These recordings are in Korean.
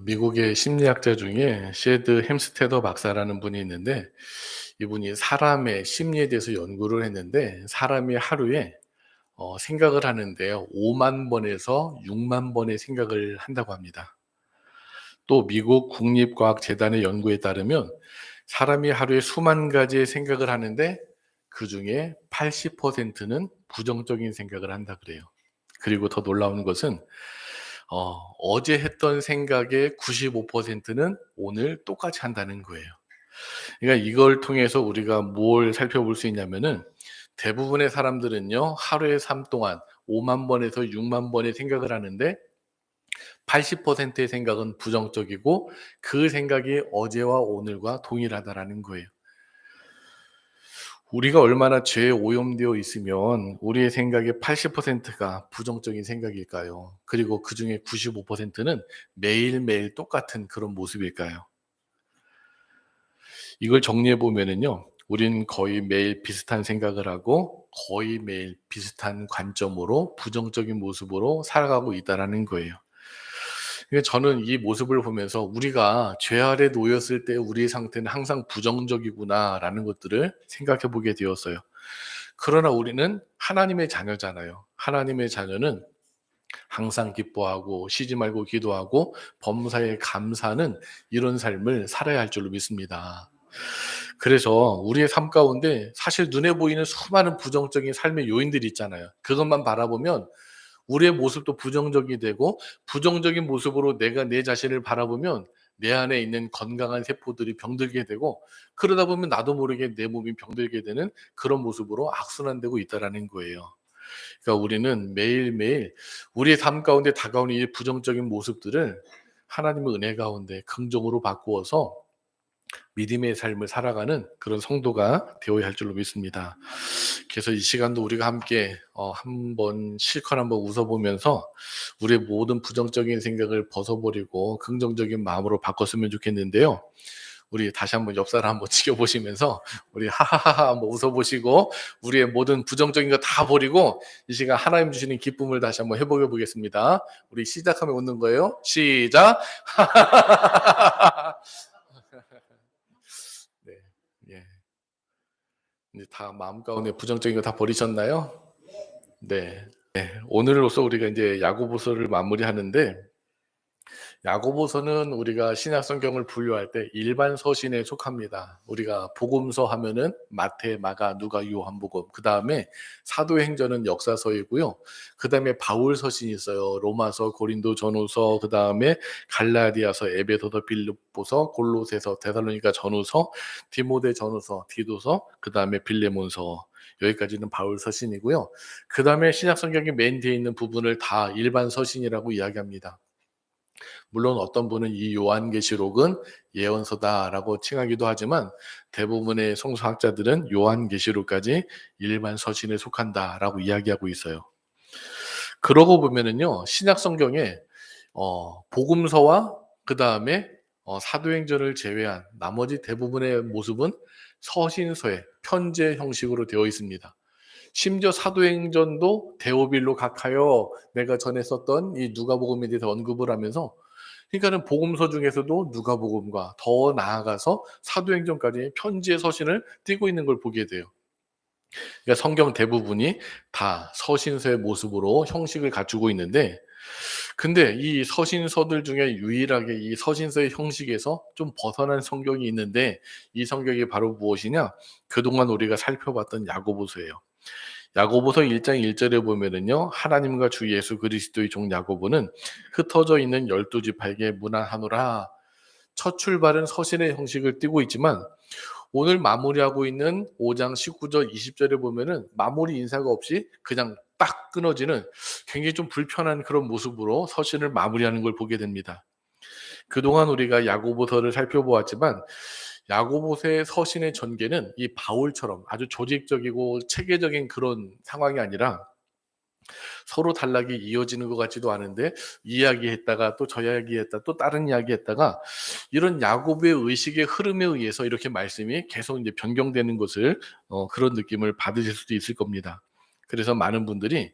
미국의 심리학자 중에 셰드 햄스테더 박사라는 분이 있는데, 이분이 사람의 심리에 대해서 연구를 했는데, 사람이 하루에 생각을 하는데요, 5만 번에서 6만 번의 생각을 한다고 합니다. 또 미국 국립과학재단의 연구에 따르면 사람이 하루에 수만 가지의 생각을 하는데 그 중에 80%는 부정적인 생각을 한다 그래요. 그리고 더 놀라운 것은 어제 했던 생각의 95%는 오늘 똑같이 한다는 거예요. 그러니까 이걸 통해서 우리가 뭘 살펴볼 수 있냐면은, 대부분의 사람들은요, 하루의 삶 동안 5만 번에서 6만 번의 생각을 하는데 80%의 생각은 부정적이고 그 생각이 어제와 오늘과 동일하다라는 거예요. 우리가 얼마나 죄에 오염되어 있으면 우리의 생각의 80%가 부정적인 생각일까요? 그리고 그중에 95%는 매일매일 똑같은 그런 모습일까요? 이걸 정리해 보면은요, 우리는 거의 매일 비슷한 생각을 하고 거의 매일 비슷한 관점으로 부정적인 모습으로 살아가고 있다라는 거예요. 그러니까 저는 이 모습을 보면서 우리가 죄 아래 놓였을 때 우리의 상태는 항상 부정적이구나라는 것들을 생각해 보게 되었어요. 그러나 우리는 하나님의 자녀잖아요. 하나님의 자녀는 항상 기뻐하고 쉬지 말고 기도하고 범사에 감사하는 이런 삶을 살아야 할 줄로 믿습니다. 그래서 우리의 삶 가운데 사실 눈에 보이는 수많은 부정적인 삶의 요인들이 있잖아요. 그것만 바라보면 우리의 모습도 부정적이 되고, 부정적인 모습으로 내가 내 자신을 바라보면 내 안에 있는 건강한 세포들이 병들게 되고, 그러다 보면 나도 모르게 내 몸이 병들게 되는 그런 모습으로 악순환되고 있다라는 거예요. 그러니까 우리는 매일매일 우리의 삶 가운데 다가오는 이 부정적인 모습들을 하나님의 은혜 가운데 긍정으로 바꾸어서 믿음의 삶을 살아가는 그런 성도가 되어야 할 줄로 믿습니다. 그래서 이 시간도 우리가 함께 한번 실컷 한번 웃어보면서 우리의 모든 부정적인 생각을 벗어버리고 긍정적인 마음으로 바꿨으면 좋겠는데요. 우리 다시 한번 옆 사람 한번 지켜보시면서 우리 하하하하 한번 웃어보시고, 우리의 모든 부정적인 거 다 버리고 이 시간 하나님 주시는 기쁨을 다시 한번 해보게 보겠습니다. 우리 시작하면 웃는 거예요. 시작. 네, 예. 이제 다 마음 가운데 부정적인 거 다 버리셨나요? 네. 오늘로써 우리가 이제 야고보서를 마무리하는데, 야고보서는 우리가 신약 성경을 분류할 때 일반 서신에 속합니다. 우리가 복음서 하면은 마태, 마가, 누가, 요한복음, 그다음에 사도행전은 역사서이고요. 그다음에 바울 서신이 있어요. 로마서, 고린도 전후서, 그다음에 갈라디아서, 에베소서, 빌립보서, 골로새서, 데살로니가 전후서, 디모데 전후서, 디도서, 그다음에 빌레몬서, 여기까지는 바울 서신이고요. 그다음에 신약 성경이 맨 뒤에 있는 부분을 다 일반 서신이라고 이야기합니다. 물론 어떤 분은 이 요한계시록은 예언서다라고 칭하기도 하지만, 대부분의 성서학자들은 요한계시록까지 일반 서신에 속한다라고 이야기하고 있어요. 그러고 보면은요, 신약 성경에 복음서와 그다음에 사도행전을 제외한 나머지 대부분의 모습은 서신서의 편제 형식으로 되어 있습니다. 심지어 사도행전도 데오빌로 각하여 내가 전에 썼던 이 누가복음에 대해서 언급을 하면서, 그러니까는 복음서 중에서도 누가복음과 더 나아가서 사도행전까지 편지의 서신을 띠고 있는 걸 보게 돼요. 그러니까 성경 대부분이 다 서신서의 모습으로 형식을 갖추고 있는데, 근데 이 서신서들 중에 유일하게 이 서신서의 형식에서 좀 벗어난 성경이 있는데, 이 성경이 바로 무엇이냐? 그동안 우리가 살펴봤던 야고보서예요. 야고보서 1장 1절에 보면은요, 하나님과 주 예수 그리스도의 종 야고보는 흩어져 있는 12지파에게 문안하노라. 첫 출발은 서신의 형식을 띠고 있지만, 오늘 마무리하고 있는 5장 19절 20절에 보면은 마무리 인사가 없이 그냥 딱 끊어지는 굉장히 좀 불편한 그런 모습으로 서신을 마무리하는 걸 보게 됩니다. 그동안 우리가 야고보서를 살펴보았지만, 야고보서의 서신의 전개는 이 바울처럼 아주 조직적이고 체계적인 그런 상황이 아니라 서로 단락이 이어지는 것 같지도 않은데, 이야기했다가 또 저 이야기했다 또 다른 이야기했다가, 이런 야고보의 의식의 흐름에 의해서 이렇게 말씀이 계속 이제 변경되는 것을 그런 느낌을 받으실 수도 있을 겁니다. 그래서 많은 분들이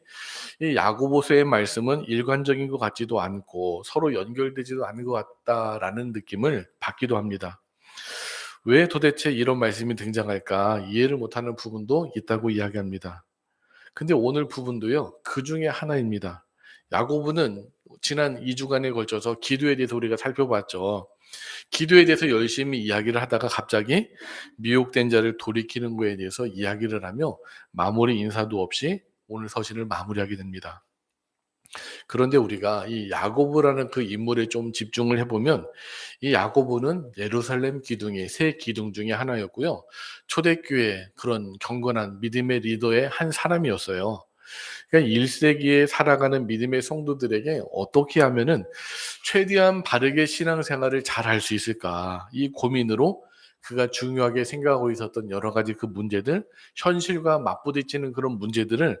이 야고보서의 말씀은 일관적인 것 같지도 않고 서로 연결되지도 않은 것 같다라는 느낌을 받기도 합니다. 왜 도대체 이런 말씀이 등장할까 이해를 못하는 부분도 있다고 이야기합니다. 근데 오늘 부분도요, 그 중에 하나입니다. 야고보는 지난 2주간에 걸쳐서 기도에 대해서 우리가 살펴봤죠. 기도에 대해서 열심히 이야기를 하다가 갑자기 미혹된 자를 돌이키는 거에 대해서 이야기를 하며 마무리 인사도 없이 오늘 서신을 마무리하게 됩니다. 그런데 우리가 이 야고보라는 그 인물에 좀 집중을 해보면 이 야고보는 예루살렘 기둥의 세 기둥 중에 하나였고요. 초대교회 그런 경건한 믿음의 리더의 한 사람이었어요. 그러니까 1세기에 살아가는 믿음의 성도들에게 어떻게 하면은 최대한 바르게 신앙생활을 잘 할 수 있을까? 이 고민으로 그가 중요하게 생각하고 있었던 여러 가지 그 문제들, 현실과 맞부딪히는 그런 문제들을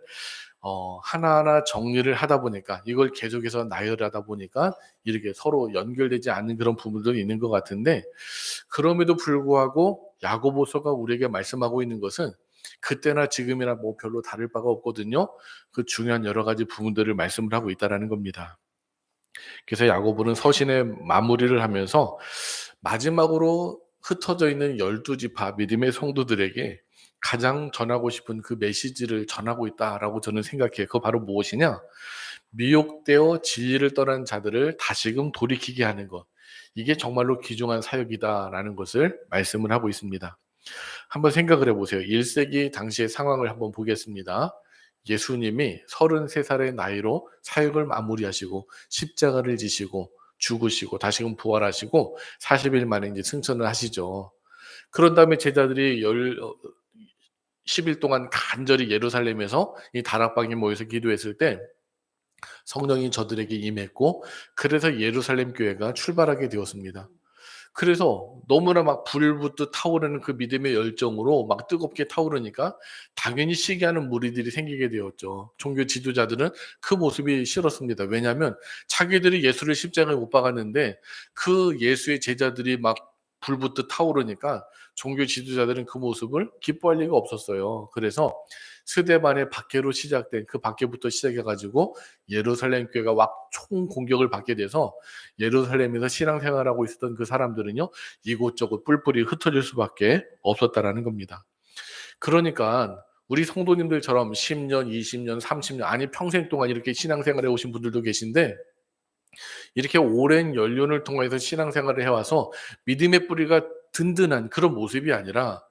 하나하나 정리를 하다 보니까 이걸 계속해서 나열하다 보니까 이렇게 서로 연결되지 않는 그런 부분들이 있는 것 같은데 그럼에도 불구하고 야고보서가 우리에게 말씀하고 있는 것은 그때나 지금이나 뭐 별로 다를 바가 없거든요. 그 중요한 여러 가지 부분들을 말씀을 하고 있다라는 겁니다. 그래서 야고보는 서신의 마무리를 하면서 마지막으로 흩어져 있는 12지파 믿음의 성도들에게 가장 전하고 싶은 그 메시지를 전하고 있다라고 저는 생각해요. 그거 바로 무엇이냐? 미혹되어 진리를 떠난 자들을 다시금 돌이키게 하는 것. 이게 정말로 귀중한 사역이다라는 것을 말씀을 하고 있습니다. 한번 생각을 해보세요. 1세기 당시의 상황을 한번 보겠습니다. 예수님이 33살의 나이로 사역을 마무리하시고 십자가를 지시고 죽으시고 다시금 부활하시고 40일 만에 이제 승천을 하시죠. 그런 다음에 제자들이 10일 동안 간절히 예루살렘에서 이 다락방에 모여서 기도했을 때 성령이 저들에게 임했고 그래서 예루살렘 교회가 출발하게 되었습니다. 그래서 너무나 막 불붙듯 타오르는 그 믿음의 열정으로 막 뜨겁게 타오르니까 당연히 시기하는 무리들이 생기게 되었죠. 종교 지도자들은 그 모습이 싫었습니다. 왜냐하면 자기들이 예수를 십자가에 못 박았는데 그 예수의 제자들이 막 불붙듯 타오르니까 종교 지도자들은 그 모습을 기뻐할 리가 없었어요. 그래서 스데반의 박해로 시작된 그 박해부터 시작해가지고 예루살렘 교회가 막 총공격을 받게 돼서 예루살렘에서 신앙생활하고 있었던 그 사람들은요 이곳저곳 뿔뿔이 흩어질 수밖에 없었다라는 겁니다. 그러니까 우리 성도님들처럼 10년, 20년, 30년 아니 평생 동안 이렇게 신앙생활해 오신 분들도 계신데 이렇게 오랜 연륜을 통해서 신앙생활을 해와서 믿음의 뿌리가 든든한 그런 모습이 아니라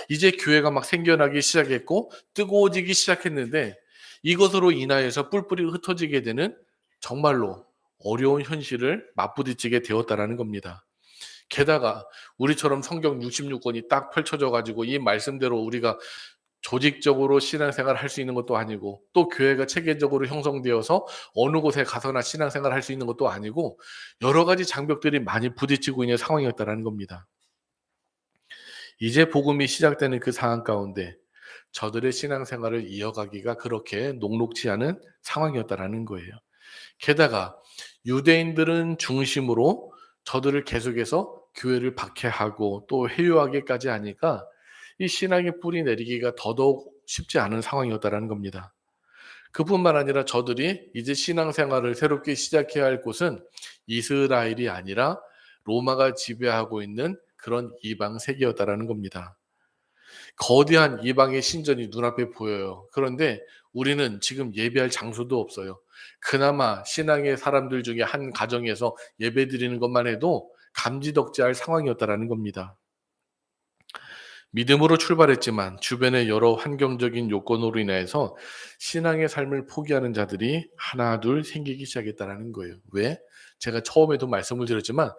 이제 교회가 막 생겨나기 시작했고 뜨거워지기 시작했는데 이것으로 인하여서 뿔뿔이 흩어지게 되는 정말로 어려운 현실을 맞부딪히게 되었다라는 겁니다. 게다가 우리처럼 성경 66권이 딱 펼쳐져 가지고 이 말씀대로 우리가 조직적으로 신앙생활을 할 수 있는 것도 아니고 또 교회가 체계적으로 형성되어서 어느 곳에 가서나 신앙생활을 할 수 있는 것도 아니고 여러 가지 장벽들이 많이 부딪히고 있는 상황이었다라는 겁니다. 이제 복음이 시작되는 그 상황 가운데 저들의 신앙생활을 이어가기가 그렇게 녹록지 않은 상황이었다라는 거예요. 게다가 유대인들은 중심으로 저들을 계속해서 교회를 박해하고 또 회유하기까지 하니까 이 신앙의 뿌리 내리기가 더더욱 쉽지 않은 상황이었다라는 겁니다. 그뿐만 아니라 저들이 이제 신앙생활을 새롭게 시작해야 할 곳은 이스라엘이 아니라 로마가 지배하고 있는 그런 이방 세계였다라는 겁니다. 거대한 이방의 신전이 눈앞에 보여요. 그런데 우리는 지금 예배할 장소도 없어요. 그나마 신앙의 사람들 중에 한 가정에서 예배드리는 것만 해도 감지덕지할 상황이었다라는 겁니다. 믿음으로 출발했지만 주변의 여러 환경적인 요건으로 인해서 신앙의 삶을 포기하는 자들이 하나 둘 생기기 시작했다라는 거예요. 왜? 제가 처음에도 말씀을 드렸지만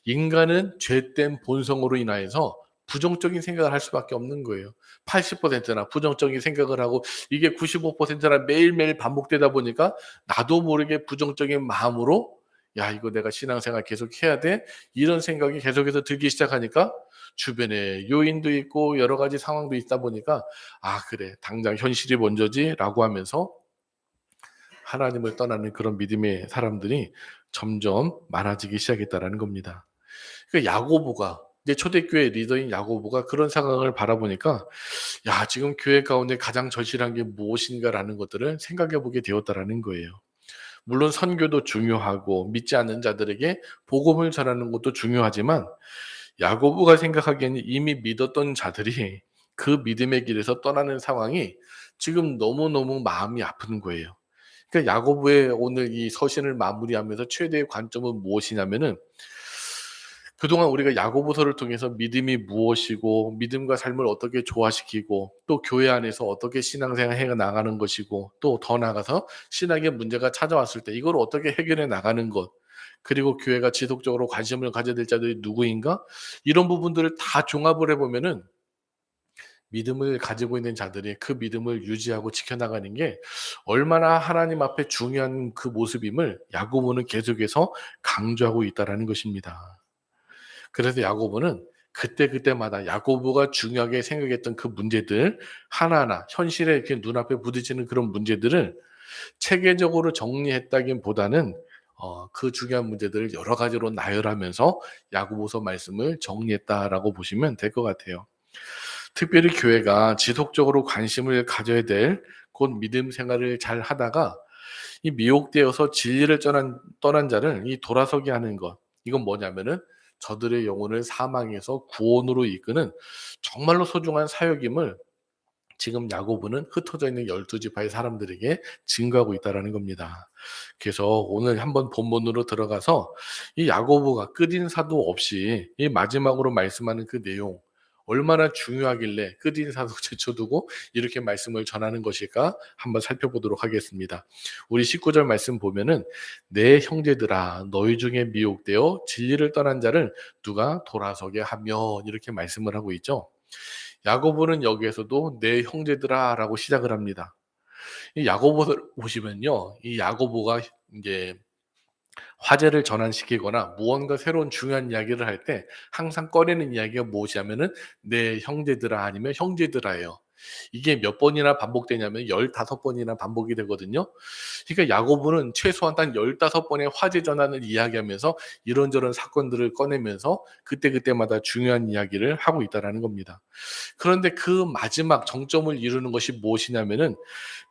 인간은 죄된 본성으로 인하여서 부정적인 생각을 할 수밖에 없는 거예요. 80%나 부정적인 생각을 하고 이게 95%나 매일매일 반복되다 보니까 나도 모르게 부정적인 마음으로 야, 이거 내가 신앙생활 계속 해야 돼? 이런 생각이 계속해서 들기 시작하니까 주변에 요인도 있고 여러 가지 상황도 있다 보니까 '아 그래. 당장 현실이 먼저지.'라고 하면서 하나님을 떠나는 그런 믿음의 사람들이 점점 많아지기 시작했다라는 겁니다. 그 야고보가 이제 초대교회 리더인 야고보가 그런 상황을 바라보니까 '야 지금 교회 가운데 가장 절실한 게 무엇인가.'라는 것들을 생각해 보게 되었다라는 거예요. 물론 선교도 중요하고 믿지 않는 자들에게 복음을 전하는 것도 중요하지만 야고보가 생각하기에는 이미 믿었던 자들이 그 믿음의 길에서 떠나는 상황이 지금 너무너무 마음이 아픈 거예요. 그러니까 야고보의 오늘 이 서신을 마무리하면서 최대의 관점은 무엇이냐면은 그동안 우리가 야고보서를 통해서 믿음이 무엇이고 믿음과 삶을 어떻게 조화시키고 또 교회 안에서 어떻게 신앙생활 해 나가는 것이고 또 더 나아가서 신앙의 문제가 찾아왔을 때 이걸 어떻게 해결해 나가는 것 그리고 교회가 지속적으로 관심을 가져야 될 자들이 누구인가 이런 부분들을 다 종합을 해 보면은 믿음을 가지고 있는 자들이 그 믿음을 유지하고 지켜나가는 게 얼마나 하나님 앞에 중요한 그 모습임을 야고보는 계속해서 강조하고 있다라는 것입니다. 그래서 야고보는 그때그때마다 야고보가 중요하게 생각했던 그 문제들 하나하나 현실에 이렇게 눈앞에 부딪히는 그런 문제들을 체계적으로 정리했다기보다는 그 중요한 문제들을 여러 가지로 나열하면서 야고보서 말씀을 정리했다라고 보시면 될 것 같아요. 특별히 교회가 지속적으로 관심을 가져야 될 곧 믿음 생활을 잘 하다가 이 미혹되어서 진리를 떠난 자를 이 돌아서게 하는 것. 이건 뭐냐면은 저들의 영혼을 사망에서 구원으로 이끄는 정말로 소중한 사역임을 지금 야고보는 흩어져 있는 12 지파의 사람들에게 증거하고 있다라는 겁니다. 그래서 오늘 한번 본문으로 들어가서 이 야고보가 끝인 사도 없이 이 마지막으로 말씀하는 그 내용 얼마나 중요하길래 끝인 사도 제쳐두고 이렇게 말씀을 전하는 것일까 한번 살펴보도록 하겠습니다. 우리 19절 말씀 보면은 내 형제들아 너희 중에 미혹되어 진리를 떠난 자를 누가 돌아서게 하며 이렇게 말씀을 하고 있죠. 야고보는 여기에서도 내 형제들아라고 시작을 합니다. 이 야고보를 보시면요. 이 야고보가 이제 화제를 전환시키거나 무언가 새로운 중요한 이야기를 할 때 항상 꺼내는 이야기가 무엇이냐면은 "내 형제들아." 아니면 "형제들아"예요. 이게 몇 번이나 반복되냐면 15번이나 반복이 되거든요. 그러니까 야고보는 최소한 단 15번의 화제 전환을 이야기하면서 이런저런 사건들을 꺼내면서 그때그때마다 중요한 이야기를 하고 있다라는 겁니다. 그런데 그 마지막 정점을 이루는 것이 무엇이냐면은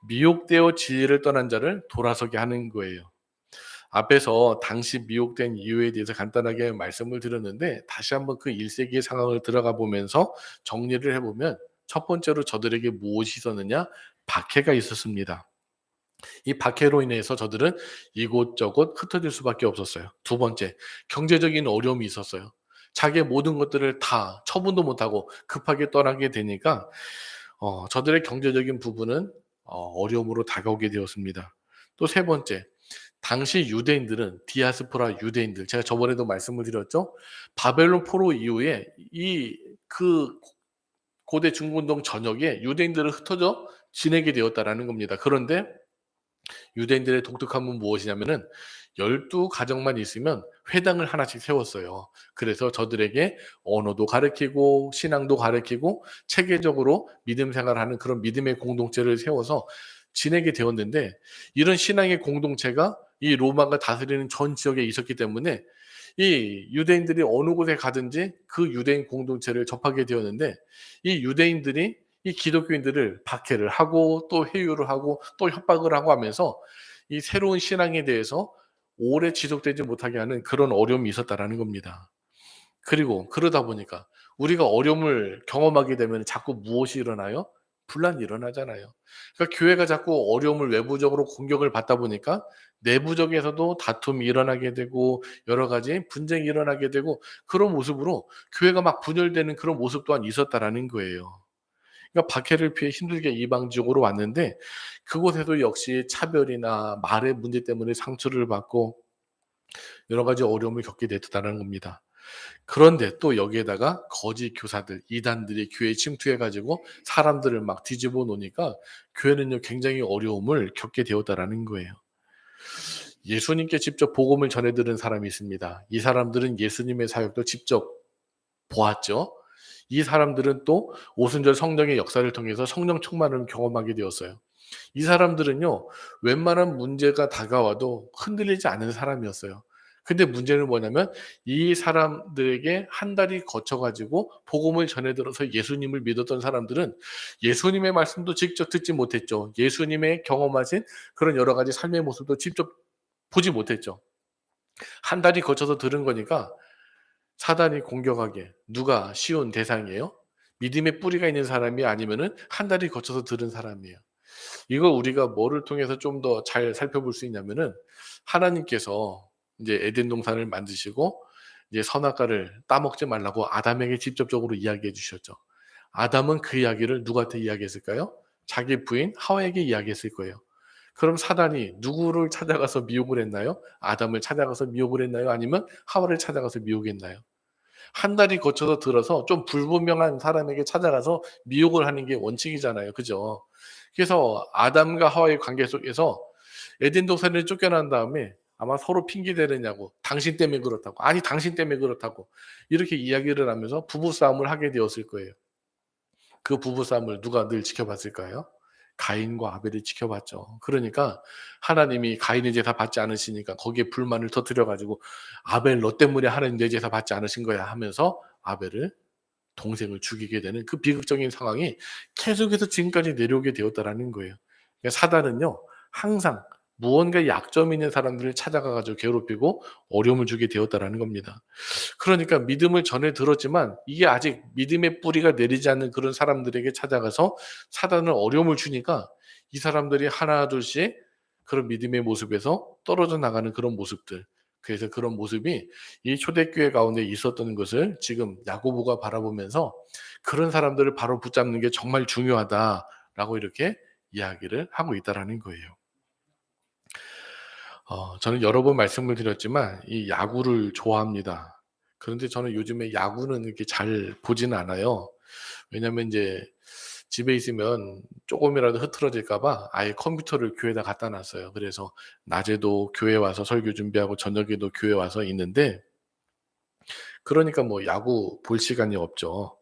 미혹되어 진리를 떠난 자를 돌아서게 하는 거예요. 앞에서 당시 미혹된 이유에 대해서 간단하게 말씀을 드렸는데 다시 한번 그 1세기의 상황을 들어가 보면서 정리를 해 보면 첫 번째로 저들에게 무엇이 있었느냐? 박해가 있었습니다. 이 박해로 인해서 저들은 이곳저곳 흩어질 수밖에 없었어요. 두 번째, 경제적인 어려움이 있었어요. 자기의 모든 것들을 다 처분도 못하고 급하게 떠나게 되니까 저들의 경제적인 부분은 어려움으로 다가오게 되었습니다. 또 세 번째, 당시 유대인들은 디아스포라 유대인들 제가 저번에도 말씀을 드렸죠. 바벨론 포로 이후에 이 그 고대 중근동 전역에 유대인들은 흩어져 지내게 되었다라는 겁니다. 그런데 유대인들의 독특함은 무엇이냐면은 12 가정만 있으면 회당을 하나씩 세웠어요. 그래서 저들에게 언어도 가르치고 신앙도 가르치고 체계적으로 믿음 생활하는 그런 믿음의 공동체를 세워서 지내게 되었는데 이런 신앙의 공동체가 이 로마가 다스리는 전 지역에 있었기 때문에 이 유대인들이 어느 곳에 가든지 그 유대인 공동체를 접하게 되었는데 이 유대인들이 이 기독교인들을 박해를 하고 또 회유를 하고 또 협박을 하고 하면서 이 새로운 신앙에 대해서 오래 지속되지 못하게 하는 그런 어려움이 있었다라는 겁니다. 그리고 그러다 보니까 우리가 어려움을 경험하게 되면 자꾸 무엇이 일어나요? 분란이 일어나잖아요. 그러니까 교회가 자꾸 어려움을 외부적으로 공격을 받다 보니까 내부적에서도 다툼이 일어나게 되고 여러 가지 분쟁이 일어나게 되고 그런 모습으로 교회가 막 분열되는 그런 모습 또한 있었다라는 거예요. 그러니까 박해를 피해 힘들게 이방 지역으로 왔는데 그곳에도 역시 차별이나 말의 문제 때문에 상처를 받고 여러 가지 어려움을 겪게 됐다는 겁니다. 그런데 또 여기에다가 거짓 교사들, 이단들이 교회에 침투해 가지고 사람들을 막 뒤집어 놓으니까 교회는요 굉장히 어려움을 겪게 되었다라는 거예요. 예수님께 직접 복음을 전해 들은 사람이 있습니다. 이 사람들은 예수님의 사역도 직접 보았죠. 이 사람들은 또 오순절 성령의 역사를 통해서 성령 충만을 경험하게 되었어요. 이 사람들은요 웬만한 문제가 다가와도 흔들리지 않은 사람이었어요. 근데 문제는 뭐냐면 이 사람들에게 한 달이 거쳐 가지고 복음을 전해 들어서 예수님을 믿었던 사람들은 예수님의 말씀도 직접 듣지 못했죠. 예수님의 경험하신 그런 여러 가지 삶의 모습도 직접 보지 못했죠. 한 달이 거쳐서 들은 거니까 사단이 공격하기에 누가 쉬운 대상이에요? 믿음의 뿌리가 있는 사람이 아니면은 한 달이 거쳐서 들은 사람이에요. 이거 우리가 뭐를 통해서 좀 더 잘 살펴볼 수 있냐면은 하나님께서 이제 에덴 동산을 만드시고 이제 선악과를 따먹지 말라고 아담에게 직접적으로 이야기해 주셨죠. 아담은 그 이야기를 누구한테 이야기했을까요? 자기 부인 하와에게 이야기했을 거예요. 그럼 사단이 누구를 찾아가서 미혹을 했나요? 아담을 찾아가서 미혹을 했나요? 아니면 하와를 찾아가서 미혹했나요? 한 달이 거쳐서 들어서 좀 불분명한 사람에게 찾아가서 미혹을 하는 게 원칙이잖아요. 그죠? 그래서 아담과 하와의 관계 속에서 에덴 동산을 쫓겨난 다음에 아마 서로 핑계 대느냐고 당신 때문에 그렇다고 아니 당신 때문에 그렇다고 이렇게 이야기를 하면서 부부 싸움을 하게 되었을 거예요. 그 부부 싸움을 누가 늘 지켜봤을까요? 가인과 아벨이 지켜봤죠. 그러니까 하나님이 가인의 제사 받지 않으시니까 거기에 불만을 터뜨려 가지고 "아벨 너 때문에 하나님 내 제사 받지 않으신 거야." 하면서 아벨을 동생을 죽이게 되는 그 비극적인 상황이 계속해서 지금까지 내려오게 되었다라는 거예요. 그러니까 사단은요. 항상 무언가 약점 있는 사람들을 찾아가 가지고 괴롭히고 어려움을 주게 되었다라는 겁니다. 그러니까 믿음을 전해 들었지만 이게 아직 믿음의 뿌리가 내리지 않는 그런 사람들에게 찾아가서 사단은 어려움을 주니까 이 사람들이 하나둘씩 그런 믿음의 모습에서 떨어져 나가는 그런 모습들. 그래서 그런 모습이 이 초대교회 가운데 있었던 것을 지금 야고보가 바라보면서 그런 사람들을 바로 붙잡는 게 정말 중요하다라고 이렇게 이야기를 하고 있다라는 거예요. 저는 여러 번 말씀을 드렸지만 이 야구를 좋아합니다. 그런데 저는 요즘에 야구는 이렇게 잘 보지는 않아요. 왜냐면 인제 집에 있으면 쪼금이라도 흐트러질까 봐 아예 컴퓨터를 교회에다 갖다 놨어요. 그래서 낮에도 교회 와서 설교 준비하고 저녁에도 교회 와서 있는데 그러니까 뭐 야구 볼 시간이 없죠.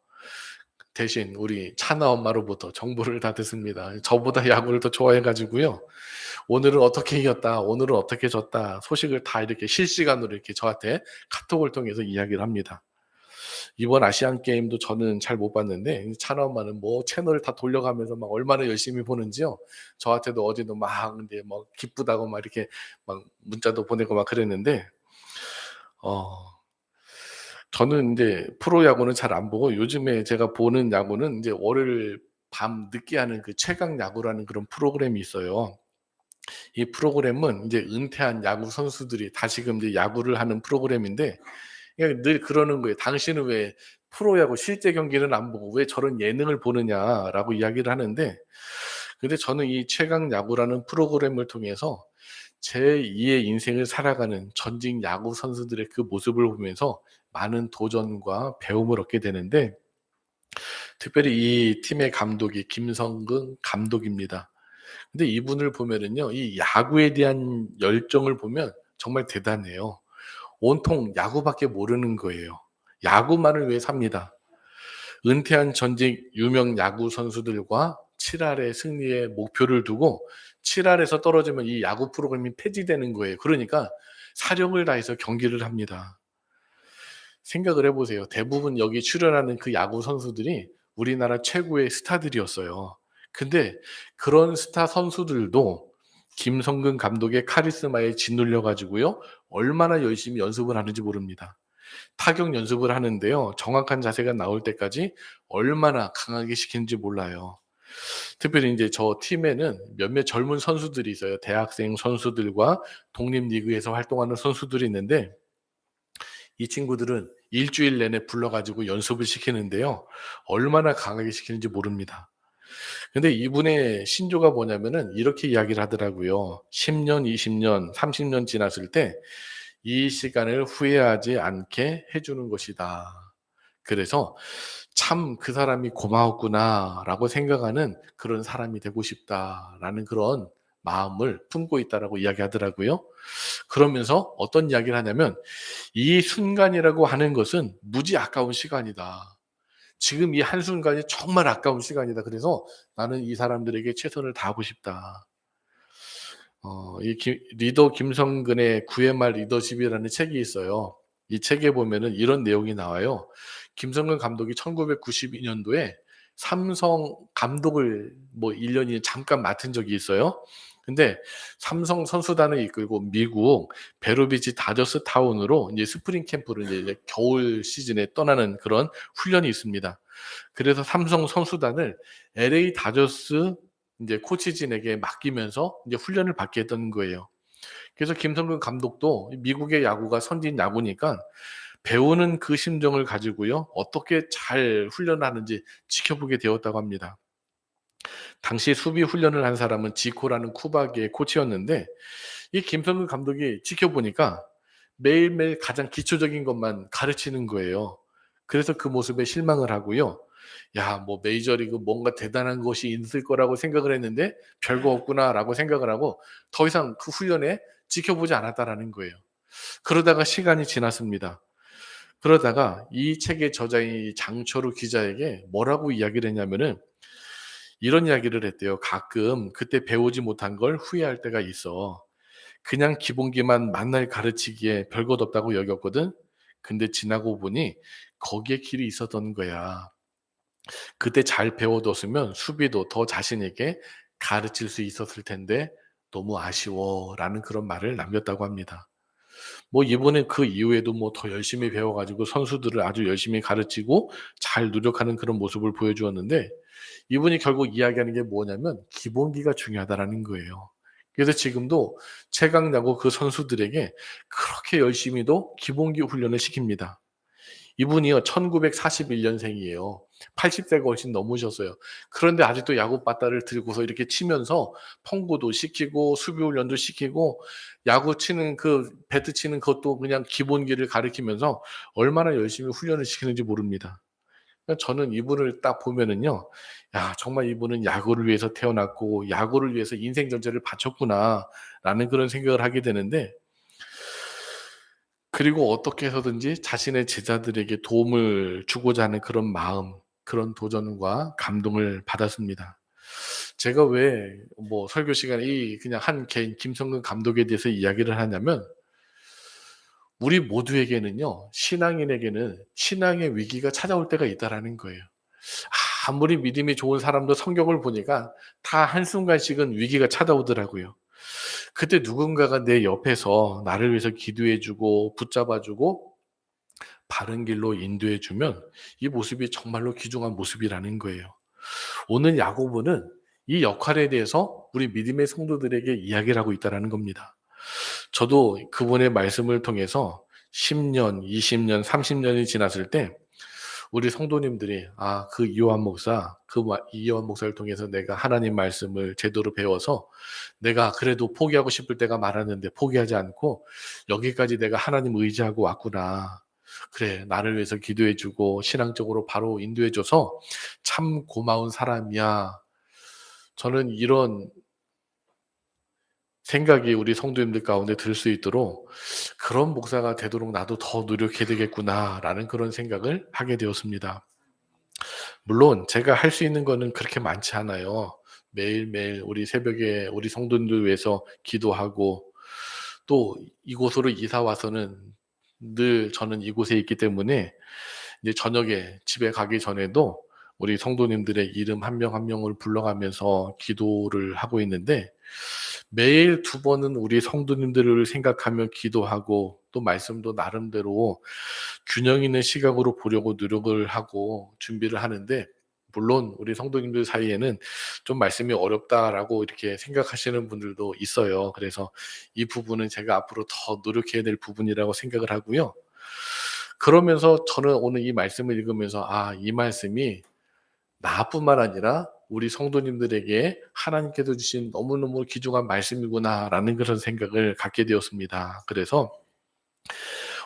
대신 우리 차나 엄마로부터 정보를 다 듣습니다. 저보다 야구를 더 좋아해 가지고요. 오늘은 어떻게 이겼다. 오늘은 어떻게 졌다. 소식을 다 이렇게 실시간으로 이렇게 저한테 카톡을 통해서 이야기를 합니다. 이번 아시안 게임도 저는 잘 못 봤는데 차나 엄마는 뭐 채널을 다 돌려가면서 막 얼마나 열심히 보는지요. 저한테도 어제도 막 인제 뭐 기쁘다고 막 이렇게 막 문자도 보내고 막 그랬는데 어 저는 인제 프로야구는 잘 안 보고 요즘에 제가 보는 야구는 인제 월요일 밤 늦게 하는 그 최강 야구라는 그런 프로그램이 있어요. 이 프로그램은 인제 은퇴한 야구 선수들이 다시금 이제 야구를 하는 프로그램인데 그냥 늘 그러는 거예요. "당신은 왜 프로야구 실제 경기는 안 보고 왜 저런 예능을 보느냐."라고 이야기를 하는데 근데 저는 이 최강 야구라는 프로그램을 통해서 제 2의 인생을 살아가는 전직 야구 선수들의 그 모습을 보면서 많은 도전과 배움을 얻게 되는데 특별히 이 팀의 감독이 김성근 감독입니다. 근데 이분을 보면은요. 이 야구에 대한 열정을 보면 정말 대단해요. 온통 야구밖에 모르는 거예요. 야구만을 위해 삽니다. 은퇴한 전직 유명 야구 선수들과 7할의 승리의 목표를 두고 7할에서 떨어지면 이 야구 프로그램이 폐지되는 거예요. 그러니까 사력을 다해서 경기를 합니다. 생각을 해 보세요. 대부분 여기 출연하는 그 야구 선수들이 우리나라 최고의 스타들이었어요. 근데 그런 스타 선수들도 김성근 감독의 카리스마에 짓눌려 가지고요. 얼마나 열심히 연습을 하는지 모릅니다. 타격 연습을 하는데요. 정확한 자세가 나올 때까지 얼마나 강하게 시키는지 몰라요. 특별히 인제 저 팀에는 몇몇 젊은 선수들이 있어요. 대학생 선수들과 독립 리그에서 활동하는 선수들이 있는데 이 친구들은 일 주일 내내 불러 가지고 연습을 시키는데요. 얼마나 강하게 시키는지 모릅니다. 근데 이분의 신조가 뭐냐면은 이렇게 이야기를 하더라고요. "10 년, 20 년, 30년 지났을 때 이 시간을 후회하지 않게 해 주는 것이다." 그래서 '참 그 사람이 고마웠구나.'라고 생각하는 '그런 사람이 되고 싶다.'라는 그런 마음을 품고 있다라고 이야기하더라고요. 그러면서 어떤 이야기를 하냐면 "이 순간이라고 하는 것은 무지 아까운 시간이다. 지금 이 한순간이 정말 아까운 시간이다. 그래서 나는 이 사람들에게 최선을 다하고 싶다." 리더 김성근의 구의 말 리더십이라는 책이 있어요. 이 책에 보면은 이런 내용이 나와요. 김성근 감독이 1992 년도에 삼성 감독을 뭐 1 년이 잠깐 맡은 적이 있어요. 근데 삼성 선수단을 이끌고 미국 베로비치 다저스 타운으로 이제 스프링 캠프를 이제 겨울 시즌에 떠나는 그런 훈련이 있습니다. 그래서 삼성 선수단을 LA 다저스 인제 코치진에게 맡기면서 이제 훈련을 받게 했던 거예요. 그래서 김성근 감독도 미국의 야구가 선진 야구니까 배우는 그 심정을 가지고요. 어떻게 잘 훈련을 하는지 지켜보게 되었다고 합니다. 당시 수비 훈련을 한 사람은 지코라는 쿠바계의 코치였는데 이 김성근 감독이 지켜보니까 매일매일 가장 기초적인 것만 가르치는 거예요. 그래서 그 모습에 실망을 하고요. '야 뭐 메이저리그 뭔가 대단한 것이 있을 거라고 생각을 했는데 별거 없구나.'라고 생각을 하고 더 이상 그 훈련에 지켜보지 않았다라는 거예요. 그러다가 시간이 지났습니다. 그러다가 이 책의 저자인 장철우 기자에게 뭐라고 이야기를 했냐면은 이런 이야기를 했대요. "가끔 그때 배우지 못한 걸 후회할 때가 있어. 그냥 기본기만 만날 가르치기에 별것 없다고 여겼거든. 근데 지나고 보니 거기에 길이 있었던 거야. 그때 잘 배워뒀으면 수비도 더 자신 있게 가르칠 수 있었을 텐데 너무 아쉬워."라는 그런 말을 남겼다고 합니다. 뭐 이분은 그 이후에도 뭐 더 열심히 배워 가지고 선수들을 아주 열심히 가르치고 잘 노력하는 그런 모습을 보여주었는데 이분이 결국 이야기하는 게 뭐냐면 "기본기가 중요하다."라는 거예요. 그래서 지금도 최강 야구 그 선수들에게 그렇게 열심히도 기본기 훈련을 시킵니다. 이분이요 1941 년생이에요. 80 세가 훨씬 넘으셨어요. 그런데 아직도 야구 바따를 들고서 이렇게 치면서 펑구도 시키고 수비 훈련도 시키고 야구 치는 그 배트 치는 것도 그냥 기본기를 가르치면서 얼마나 열심히 훈련을 시키는지 모릅니다. 그러니까 저는 이분을 딱 보면은요. '야 정말 이분은 야구를 위해서 태어났고 야구를 위해서 인생 전체를 바쳤구나.'라는 그런 생각을 하게 되는데 그리고 어떻게 해서든지 자신의 제자들에게 도움을 주고자 하는 그런 마음, 그런 도전과 감동을 받았습니다. 제가 왜 뭐 설교 시간에 이 그냥 한 개인 김성근 감독에 대해서 이야기를 하냐면 우리 모두에게는요. 신앙인에게는 신앙의 위기가 찾아올 때가 있다라는 거예요. 아무리 믿음이 좋은 사람도 성경을 보니까 다 한순간씩은 위기가 찾아오더라고요. 그때 누군가가 내 옆에서 나를 위해서 기도해 주고 붙잡아 주고 바른 길로 인도해 주면 이 모습이 정말로 귀중한 모습이라는 거예요. 오늘 야고보는 이 역할에 대해서 우리 믿음의 성도들에게 이야기를 하고 있다라는 겁니다. 저도 그분의 말씀을 통해서 10 년, 20 년, 30 년이 지났을 때 우리 성도님들이 '아 그 이호한 목사 이호한 목사를 통해서 내가 하나님 말씀을 제대로 배워서 내가 그래도 포기하고 싶을 때가 많았는데 포기하지 않고 여기까지 내가 하나님 의지하고 왔구나. 그래 나를 위해서 기도해 주고 신앙적으로 바로 인도해 줘서 참 고마운 사람이야.' 저는 이런 생각이 우리 성도님들 가운데 들 수 있도록 '그런 목사가 되도록 나도 더 노력해야 되겠구나.'라는 그런 생각을 하게 되었습니다. 물론 제가 할 수 있는 거는 그렇게 많지 않아요. 매일매일 우리 새벽에 우리 성도님들 위해서 기도하고 또 이곳으로 이사 와서는 늘 저는 이곳에 있기 때문에 이제 저녁에 집에 가기 전에도 우리 성도님들의 이름 한 명 한 명을 불러가면서 기도를 하고 있는데 매일 두 번은 우리 성도님들을 생각하며 기도하고 또 말씀도 나름대로 균형 있는 시각으로 보려고 노력을 하고 준비를 하는데 물론 우리 성도님들 사이에는 좀 말씀이 어렵다라고 이렇게 생각하시는 분들도 있어요. 그래서 이 부분은 제가 앞으로 더 노력해야 될 부분이라고 생각을 하고요. 그러면서 저는 오늘 이 말씀을 읽으면서 '아 이 말씀이 나뿐만 아니라 우리 성도님들에게 하나님께서 주신 너무너무 귀중한 말씀이구나.'라는 그런 생각을 갖게 되었습니다. 그래서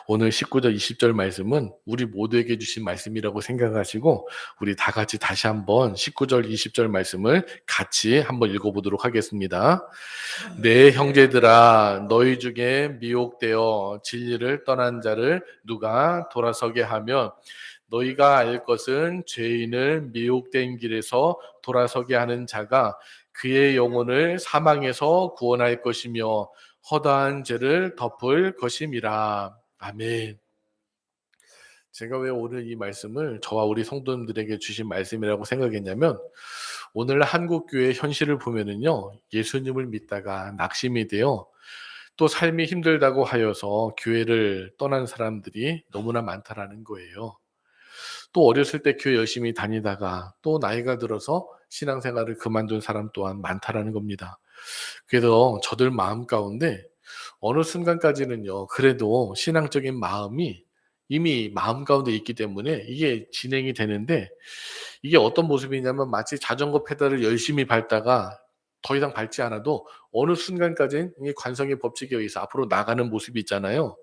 오늘 19 절 20절 말씀은 우리 모두에게 주신 말씀이라고 생각하시고 우리 다 같이 다시 한번 19절 20절 말씀을 같이 한번 읽어 보도록 하겠습니다. "내 형제들아 너희 중에 미혹되어 진리를 떠난 자를 누가 돌아서게 하며 너희가 알 것은 죄인을 미혹된 길에서 돌아서게 하는 자가 그의 영혼을 사망에서 구원할 것이며 허다한 죄를 덮을 것임이라. 아멘. 제가 왜 오늘 이 말씀을 저와 우리 성도님들에게 주신 말씀이라고 생각했냐면, 오늘 한국 교회의 현실을 보면은요, 예수님을 믿다가 낙심이 되어 또 삶이 힘들다고 하여서 교회를 떠난 사람들이 너무나 많다라는 거예요. 또 어렸을 때 교회 열심히 다니다가 또 나이가 들어서 신앙생활을 그만둔 사람 또한 많다라는 겁니다. 그래서 저들 마음 가운데 어느 순간까지는요, 그래도 신앙적인 마음이 이미 마음 가운데 있기 때문에 이게 진행이 되는데, 이게 어떤 모습이냐면 마치 자전거 페달을 열심히 밟다가 더 이상 밟지 않아도 어느 순간까지는 이 관성의 법칙에 의해서 앞으로 나가는 모습이 있잖아요.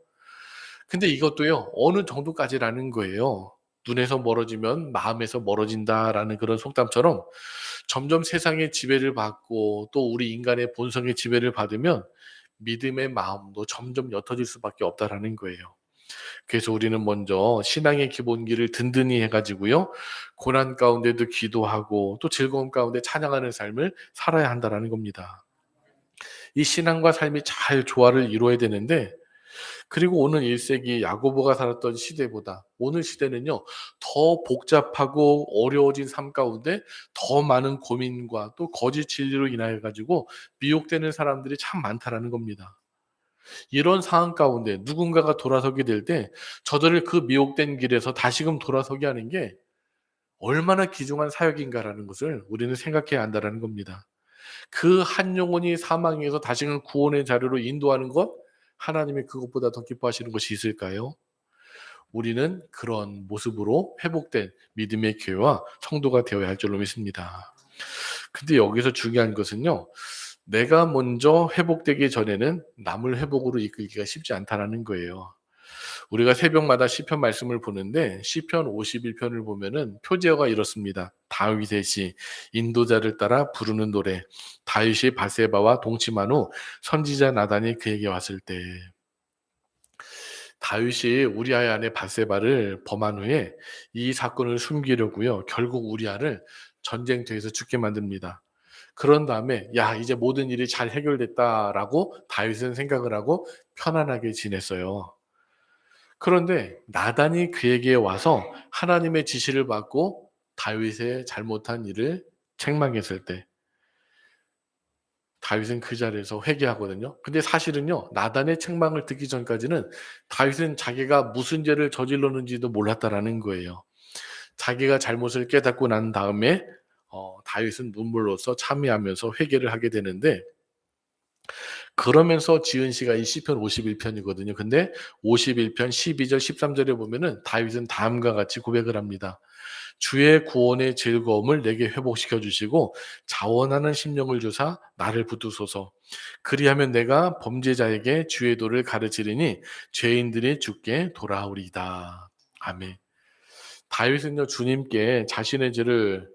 근데 이것도요, 어느 정도까지라는 거예요. 눈에서 멀어지면 마음에서 멀어진다라는 그런 속담처럼 점점 세상의 지배를 받고 또 우리 인간의 본성의 지배를 받으면 믿음의 마음도 점점 옅어질 수밖에 없다라는 거예요. 그래서 우리는 먼저 신앙의 기본기를 든든히 해가지고요, 고난 가운데도 기도하고 또 즐거움 가운데 찬양하는 삶을 살아야 한다라는 겁니다. 이 신앙과 삶이 잘 조화를 이루어야 되는데, 그리고 오는 1세기 야고보가 살았던 시대보다 오늘 시대는요, 더 복잡하고 어려워진 삶 가운데 더 많은 고민과 또 거짓 진리로 인하여 가지고 미혹되는 사람들이 참 많다라는 겁니다. 이런 상황 가운데 누군가가 돌아서게 될 때 저들을 그 미혹된 길에서 다시금 돌아서게 하는 게 얼마나 귀중한 사역인가라는 것을 우리는 생각해야 한다는 겁니다. 그 한 영혼이 사망에서 다시금 구원의 자료로 인도하는 것, 하나님이 그것보다 더 기뻐하시는 것이 있을까요? 우리는 그런 모습으로 회복된 믿음의 교회와 성도가 되어야 할 줄로 믿습니다. 근데 여기서 중요한 것은요, 내가 먼저 회복되기 전에는 남을 회복으로 이끌기가 쉽지 않다라는 거예요. 우리가 새벽마다 시편 말씀을 보는데 시편 51편을 보면은 표제어가 이렇습니다. 다윗의 시, 인도자를 따라 부르는 노래. 다윗이 바세바와 동침한 후 선지자 나단이 그에게 왔을 때. 다윗이 우리아의 아내 바세바를 범한 후에 이 사건을 숨기려고요, 결국 우리아를 전쟁터에서 죽게 만듭니다. 그런 다음에 야, 이제 모든 일이 잘 해결됐다라고 다윗은 생각을 하고 편안하게 지냈어요. 그런데 나단이 그에게 와서 하나님의 지시를 받고 다윗의 잘못한 일을 책망했을 때 다윗은 그 자리에서 회개하거든요. 근데 사실은요, 나단의 책망을 듣기 전까지는 다윗은 자기가 무슨 죄를 저질렀는지도 몰랐다라는 거예요. 자기가 잘못을 깨닫고 난 다음에 다윗은 눈물로써 참회하면서 회개를 하게 되는데, 그러면서 지은 시가 이 시편 51편이거든요. 근데 51편 12절 13절에 보면은 다윗은 다음과 같이 고백을 합니다. 주의 구원의 즐거움을 내게 회복시켜 주시고 자원하는 심령을 주사 나를 붙드소서. 그리하면 내가 범죄자에게 주의 도를 가르치리니 죄인들이 주께 돌아오리이다. 아멘. 다윗은요, 주님께 자신의 죄를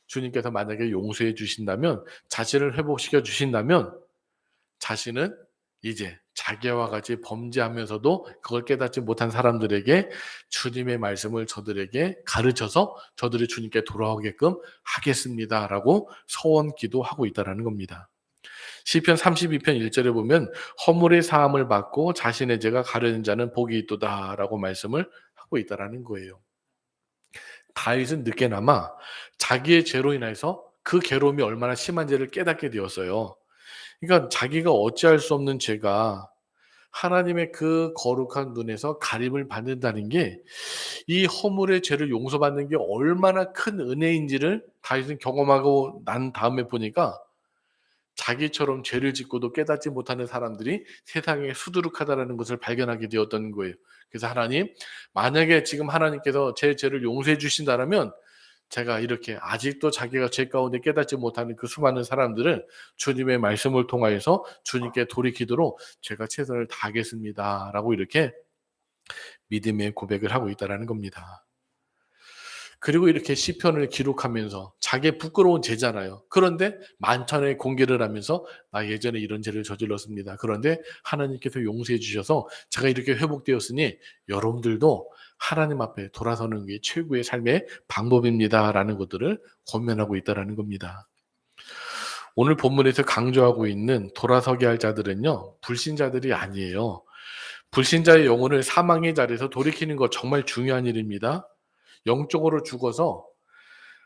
주님께서 만약에 용서해 주신다면, 자신을 회복시켜 주신다면 자신은 이제 자기와 같이 범죄하면서도 그걸 깨닫지 못한 사람들에게 주님의 말씀을 저들에게 가르쳐서 저들이 주님께 돌아오게끔 하겠습니다라고 서원 기도하고 있다는 겁니다. 시편 32편 1절에 보면 허물의 사함을 받고 자신의 죄가 가려진 자는 복이 있도다라고 말씀을 하고 있다는 거예요. 다윗은 늦게나마 자기의 죄로 인해서 그 괴로움이 얼마나 심한지를 깨닫게 되었어요. 그러니까 자기가 어찌할 수 없는 죄가 하나님의 그 거룩한 눈에서 가림을 받는다는 게, 이 허물의 죄를 용서받는 게 얼마나 큰 은혜인지를 다윗은 경험하고 난 다음에 보니까 자기처럼 죄를 짓고도 깨닫지 못하는 사람들이 세상에 수두룩하다는 것을 발견하게 되었던 거예요. 그래서 하나님, 만약에 지금 하나님께서 제 죄를 용서해 주신다면 제가 이렇게 아직도 자기가 죄 가운데 깨닫지 못하는 그 수많은 사람들을 주님의 말씀을 통하여서 주님께 돌이키도록 제가 최선을 다하겠습니다라고 이렇게 믿음의 고백을 하고 있다는 겁니다. 그리고 이렇게 시편을 기록하면서 자기의 부끄러운 죄잖아요. 그런데 만천에 공개를 하면서 나 예전에 이런 죄를 저질렀습니다. 그런데 하나님께서 용서해 주셔서 제가 이렇게 회복되었으니 여러분들도 하나님 앞에 돌아서는 게 최고의 삶의 방법입니다라는 것들을 권면하고 있다라는 겁니다. 오늘 본문에서 강조하고 있는 돌아서게 할 자들은요, 불신자들이 아니에요. 불신자의 영혼을 사망의 자리에서 돌이키는 것 정말 중요한 일입니다. 영적으로 죽어서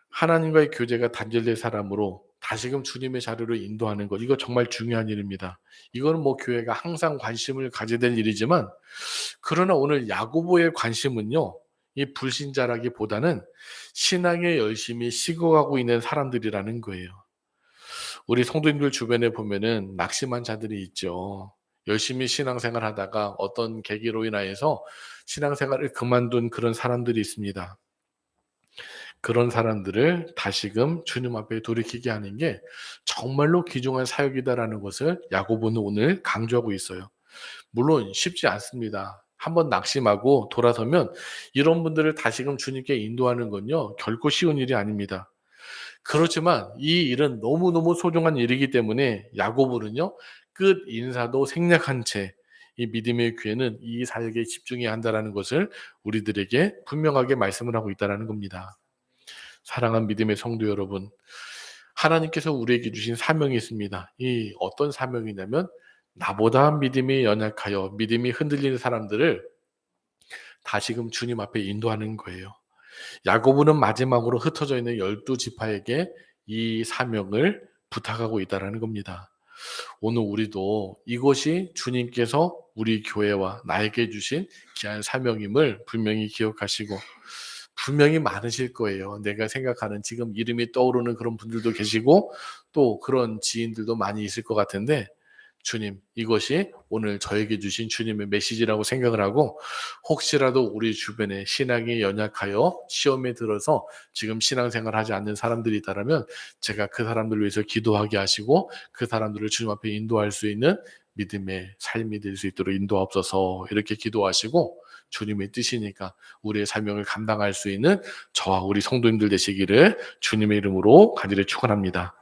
하나님과의 교제가 단절된 사람으로 다시금 주님의 자리로 인도하는 것, 이거 정말 중요한 일입니다. 이거는 뭐 교회가 항상 관심을 가져야 될 일이지만, 그러나 오늘 야고보의 관심은요, 이 불신자라기보다는 신앙에 열심히 식어가고 있는 사람들이라는 거예요. 우리 성도님들 주변에 보면은 낙심한 자들이 있죠. 열심히 신앙생활 하다가 어떤 계기로 인하여서 신앙생활을 그만둔 그런 사람들이 있습니다. 그런 사람들을 다시금 주님 앞에 돌이키게 하는 게 정말로 귀중한 사역이다라는 것을 야고보는 오늘 강조하고 있어요. 물론 쉽지 않습니다. 한번 낙심하고 돌아서면 이런 분들을 다시금 주님께 인도하는 건요, 결코 쉬운 일이 아닙니다. 그렇지만 이 일은 너무너무 소중한 일이기 때문에 야고보는요, 끝 인사도 생략한 채 이 믿음의 기회는 이 사역에 집중해야 한다라는 것을 우리들에게 분명하게 말씀을 하고 있다라는 겁니다. 사랑하는 믿음의 성도 여러분, 하나님께서 우리에게 주신 사명이 있습니다. 이 어떤 사명이냐면, 나보다 믿음이 연약하여 믿음이 흔들리는 사람들을 다시금 주님 앞에 인도하는 거예요. 야고보는 마지막으로 흩어져 있는 12지파에게 이 사명을 부탁하고 있다는 겁니다. 오늘 우리도 이것이 주님께서 우리 교회와 나에게 주신 귀한 사명임을 분명히 기억하시고, 분명히 많으실 거예요. 내가 생각하는 지금 이름이 떠오르는 그런 분들도 계시고 또 그런 지인들도 많이 있을 것 같은데, 주님, 이것이 오늘 저에게 주신 주님의 메시지라고 생각을 하고, 혹시라도 우리 주변에 신앙이 연약하여 시험에 들어서 지금 신앙생활 하지 않는 사람들이 있다면 제가 그 사람들을 위해서 기도하게 하시고 그 사람들을 주님 앞에 인도할 수 있는 믿음의 삶이 될 수 있도록 인도하옵소서, 이렇게 기도하시고, 주님의 뜻이니까 우리의 사명을 감당할 수 있는 저와 우리 성도님들 되시기를 주님의 이름으로 간절히 축원합니다.